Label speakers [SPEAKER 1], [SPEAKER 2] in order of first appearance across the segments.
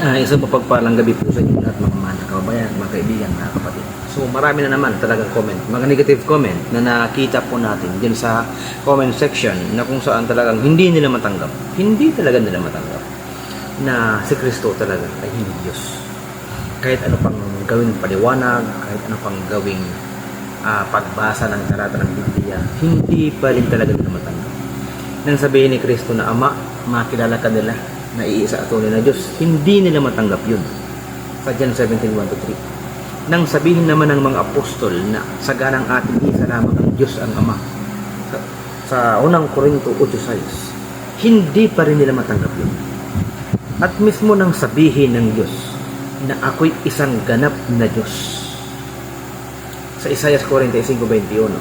[SPEAKER 1] Isang mapagpalang gabi po sa inyo lahat mga mahal na kababayan, mga kaibigan, mga kapatid. So marami na naman talagang comment, mga negative comment na nakita po natin dyan sa comment section na kung saan talagang hindi nila matanggap, hindi talaga nila matanggap na si Kristo talaga ay hindi Diyos. Kahit ano pang gawing paliwanag, kahit ano pang gawing pagbasa ng talata ng Biblia, hindi pa rin talaga nila matanggap. Nang sabihin ni Kristo na Ama, makilala ka nila na iisa at tunay na Diyos, hindi nila matanggap yun sa John 17:1-3. Nang sabihin naman ng mga apostol na sa ganang ating isa lamang ang Diyos ang Ama sa unang Korinto 8:6, hindi pa rin nila matanggap yun. At mismo nang sabihin ng Diyos na ako'y isang ganap na Diyos sa Isaiah 45:21,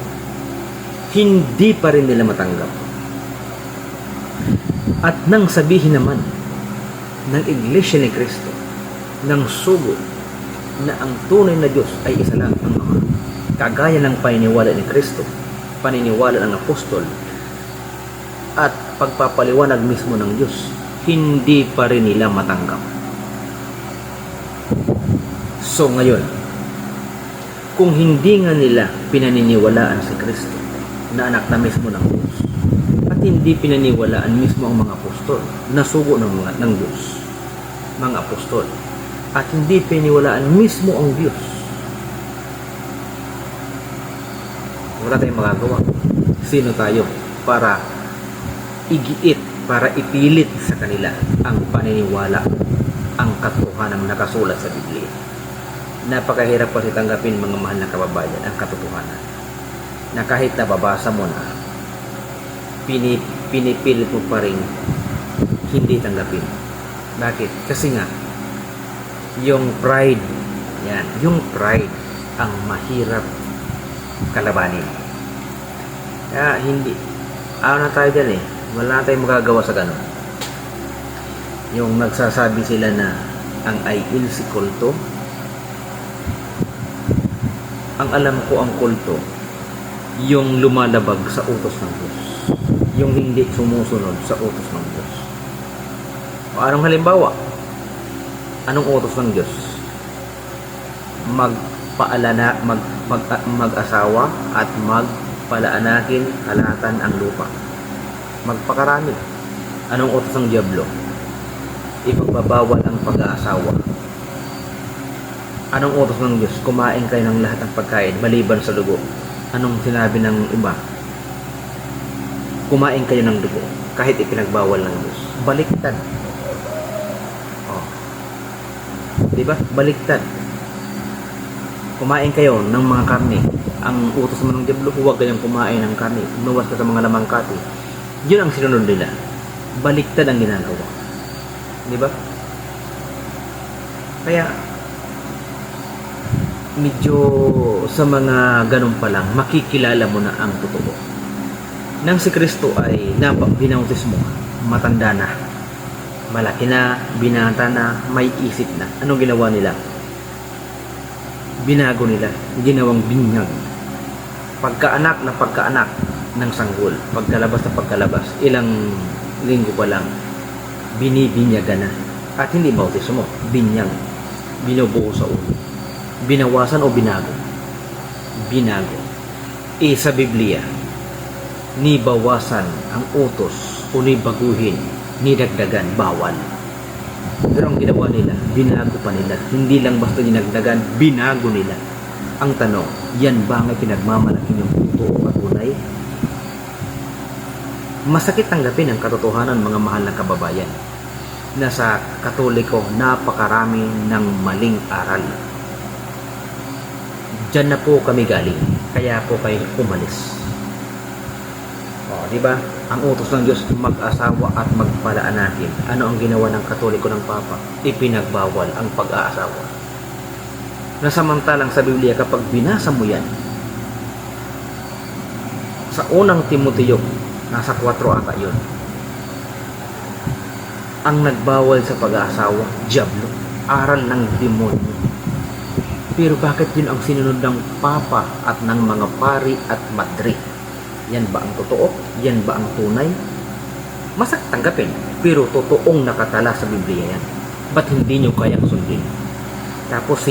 [SPEAKER 1] hindi pa rin nila matanggap. At nang sabihin naman ng Iglesia ni Kristo, ng sugo, na ang tunay na Diyos ay isa lang ang Ama, kagaya ng paniniwala ni Kristo, paniniwala ng apostol, at pagpapaliwanag mismo ng Diyos, hindi pa rin nila matanggap. So ngayon, kung hindi nga nila pinaniniwalaan si Kristo na anak na mismo ng Diyos, at hindi pinaniwalaan mismo ang mga apostol na sugo ng Diyos, mga apostol, at hindi pinaniwalaan mismo ang Diyos, wala tayong magagawa. Sino tayo para igiit, para ipilit sa kanila ang paniniwala, ang katotohanan ng nakasulat sa Biblia? Napakahirap kasi tanggapin, mga mahal na kababayan, ang katotohanan na kahit nababasa mo na, pinipilit mo pa rin hindi tanggapin. Bakit? Kasi nga yung pride, yung pride ang mahirap kalabanin. Kaya hindi, na tayo dyan wala na tayong magagawa sa ganun. Yung nagsasabi sila na ang IEL si kulto, ang alam ko ang kulto, yung lumalabag sa utos ng Diyos, yung hindi sumusunod sa utos ng Diyos. O anong halimbawa? Anong utos ng Diyos? Mag-asawa at magpalaanakin kalahatan ang lupa. Magpakarami. Anong utos ng Diablo? Ipagbabawal ang pag-aasawa. Anong utos ng Diyos? Kumain kayo ng lahat ng pagkain maliban sa dugo. Anong sinabi ng iba? Kumain kayo ng dugo kahit ipinagbawal ng Diyos. Baliktad. Diba? Baliktad. Kumain kayo ng mga karne. Ang utos naman ng Diablo, huwag kayong kumain ng karne. Umuwas ka sa mga lamang kati. Yun ang sinunod nila. Baliktad ang ginagawa. Diba? Kaya medyo sa mga ganun pa lang, makikilala mo na ang totoo. Nang si Kristo ay binautis mo, matanda na, malaki na, binata na, may isip na. Anong ginawa nila? Binago nila, ginawang binyag. Pagkaanak na pagkaanak ng sanggol, pagkalabas na pagkalabas, ilang linggo pa lang, binibinyagan na. At hindi bautismo, binyag, binubuo sa ulo. Binawasan o binago? Binago. Sa Biblia, ni bawasan ang utos o ni baguhin, ni dagdagan, bawal. Pero ang ginawa nila, binago pa nila. Hindi lang basta dinagdagan, binago nila. Ang tanong, yan ba ang pinagmamalaki ng totoo o patunay? Masakit tanggapin ang katotohanan, mga mahal na kababayan, na sa Katoliko napakarami ng maling aral. Diyan na po kami galing, kaya po kayo umalis. Di ba? Ang utos ng Diyos, mag-asawa at magpalaanakin. Ano ang ginawa ng Katoliko ng Papa? Ipinagbawal ang pag-aasawa. Nasamantalang sa Biblia, kapag binasa mo yan, sa unang Timoteo, nasa 4 ata yun, ang nagbawal sa pag-aasawa, Diablo, aral ng demonyo. Pero bakit yun ang sinunod ng Papa at ng mga pari at madre? Yan ba ang totoo? Yan ba ang tunay? Masakit tanggapin, pero totoong nakatala sa Biblia yan. Ba't hindi nyo kayang sundin? Tapos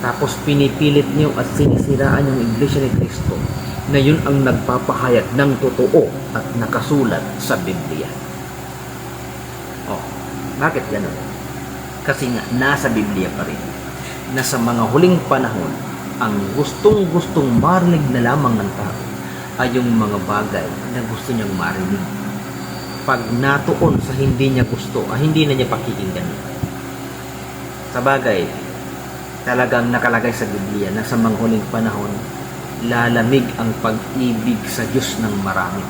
[SPEAKER 1] tapos pinipilit nyo at sinisiraan yung Iglesia ni Cristo na yun ang nagpapahayag ng totoo at nakasulat sa Biblia. Oh, bakit ganun? Kasi nga, nasa Biblia pa rin na sa mga huling panahon, ang gustong-gustong marinig na lamang ng tao ay yung mga bagay na gusto niyang marinig. Pag natuon sa hindi niya gusto, hindi na niya pakikinggan. Sa bagay, talagang nakalagay sa Biblia na sa mga huling panahon, lalamig ang pag-ibig sa Diyos ng marami.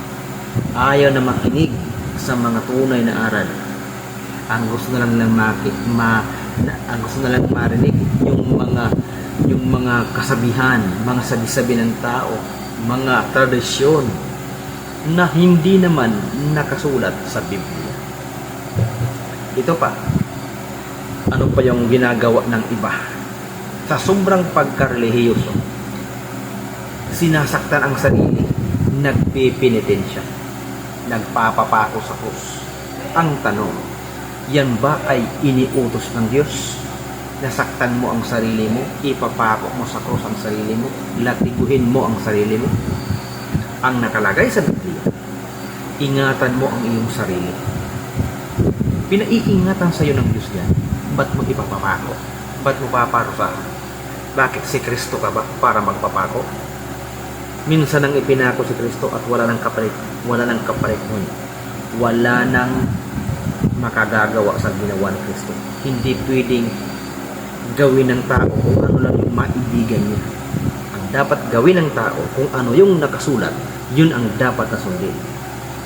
[SPEAKER 1] Ayaw na makinig sa mga tunay na aral. Ang gusto na lang ang gusto na lang marinig yung mga kasabihan, mga sabi-sabi ng tao, mga tradisyon na hindi naman nakasulat sa Biblia. Ito pa, ano pa yung ginagawa ng iba? Sa sobrang pagkarelihiyoso, sinasaktan ang sarili, nagpipinitensya, nagpapapako sa krus. Ang tanong, yan ba ay iniutos ng Diyos? Nasaktan mo ang sarili mo, ipapako mo sa krus ang sarili mo, latiguhin mo ang sarili mo. Ang nakalagay sa Biblia, ingatan mo ang iyong sarili. Pinaiingatan sa iyo ng Diyos yan. Ba't mo ipapapako? Ba't mo paparusahan? Bakit si Kristo ka ba para magpapako? Minsan nang ipinako si Kristo at wala nang kapalit nun. Wala nang makagagawa sa ginawa ni Kristo. Hindi pwedeng gawin ng tao kung ano lang yung maibigan niya. Ang dapat gawin ng tao kung ano yung nakasulat, yun ang dapat na sundin.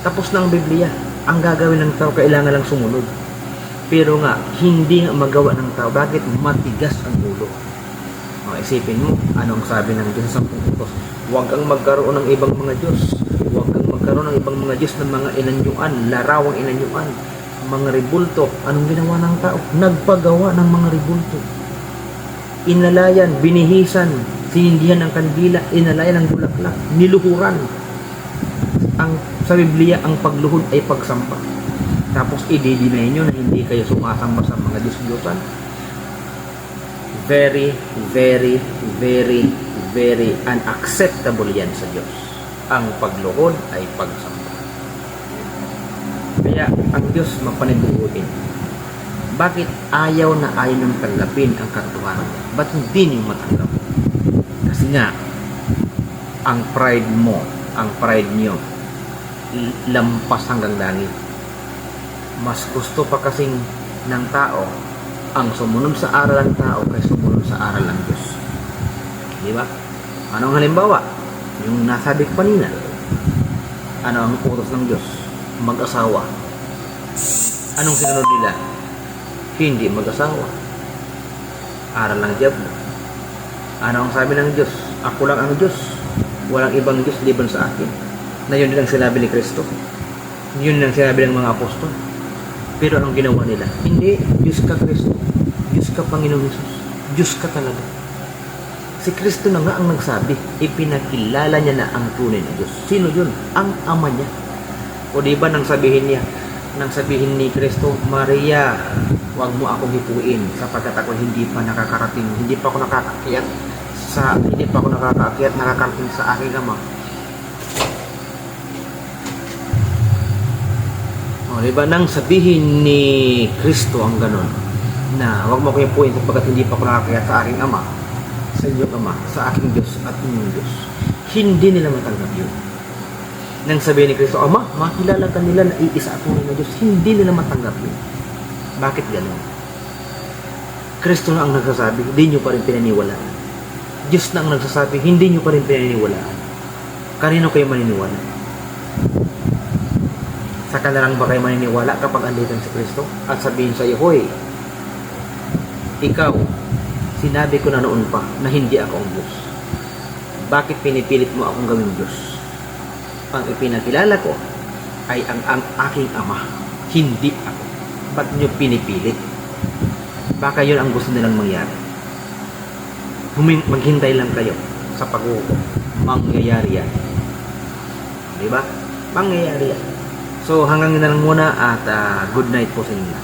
[SPEAKER 1] Tapos na ang Biblia. Ang gagawin ng tao, kailangan lang sumunod. Pero nga, hindi nga magawa ng tao. Bakit? Matigas ang ulo. Isipin mo, anong sabi ng Diyos sa 10 utos? Huwag kang magkaroon ng ibang mga Diyos. Huwag kang magkaroon ng ibang mga Diyos ng mga inanyuan, larawang inanyuan, mga ribulto. Anong ginawa ng tao? Nagpagawa ng mga ribulto. Inalayan, binihisan, sinindihan ng kandila, inalayan ng bulaklak, niluhuran. Sa Biblia, ang pagluhod ay pagsampa. Tapos i-deny nyo na hindi kayo sumasamba sa mga Diyos-Diyosan. Very, very, very, very unacceptable yan sa Diyos. Ang pagluhod ay pagsamba. Kaya ang Diyos mapanibuhuin. Bakit ayaw na ayaw nang tanggapin ang katotohanan niya? Ba't hindi niyo matanggap? Kasi nga, ang pride mo, ang pride niyo, lampas hanggang langit. Mas gusto pa kasing ng tao ang sumunod sa aral ng tao kaysa sumunod sa aral ng Diyos. Di ba? Anong halimbawa? Yung nasabi ko kanina. Ano ang utos ng Diyos? Mag-asawa. Anong sinunod nila? Hindi mag-asawa. Aral ng diablo. Ano ang sabi ng Diyos? Ako lang ang Diyos. Walang ibang Diyos liban sa akin. Na yun din ang sinabi ni Kristo. Yun ang sinabi ng mga apostol. Pero anong ginawa nila? Hindi, Diyos ka Kristo. Diyos ka Panginoon Jesus. Diyos ka talaga. Si Kristo na nga ang nagsabi, ipinakilala niya na ang tunay na Diyos. Sino yun? Ang Ama niya. O diba nang sabihin ni Kristo, Maria, huwag mo akong hipuin sapagkat ako hindi pa nakakarating, hindi pa ako nakakarating sa aking Ama. O, diba? Nang sabihin ni Kristo ang ganon, na huwag mo ko ipuin sapagkat hindi pa ako nakakayat sa aking Ama, sa inyong Ama, sa aking Diyos at inyong Diyos. Hindi nila matanggap yun. Nang sabihin ni Kristo, Ama, makilala ka nila na iisa at tunay na Diyos. Hindi nila matanggap yun. Bakit ganon? Kristo na ang nagsasabi, hindi nyo pa rin pinaniwalaan. Diyos na ang nagsasabi, hindi nyo pa rin pinaniwalaan. Kanino kayo maniniwala? Sa kanilang ba kayo maniniwala kapag andito si Kristo at sabihin sa iyo, hoy, ikaw, sinabi ko na noon pa na hindi ako ang Diyos. Bakit pinipilit mo akong gawing Diyos? Ang ipinakilala ko ay ang aking Ama, hindi ako. Ba't nyo pinipilit? Baka yun ang gusto nilang mangyari. Maghintay lang kayo sa pag-uho. Mangyayari yan. Diba? Mangyayari yan. So hanggang na lang muna at good night po sa inyo.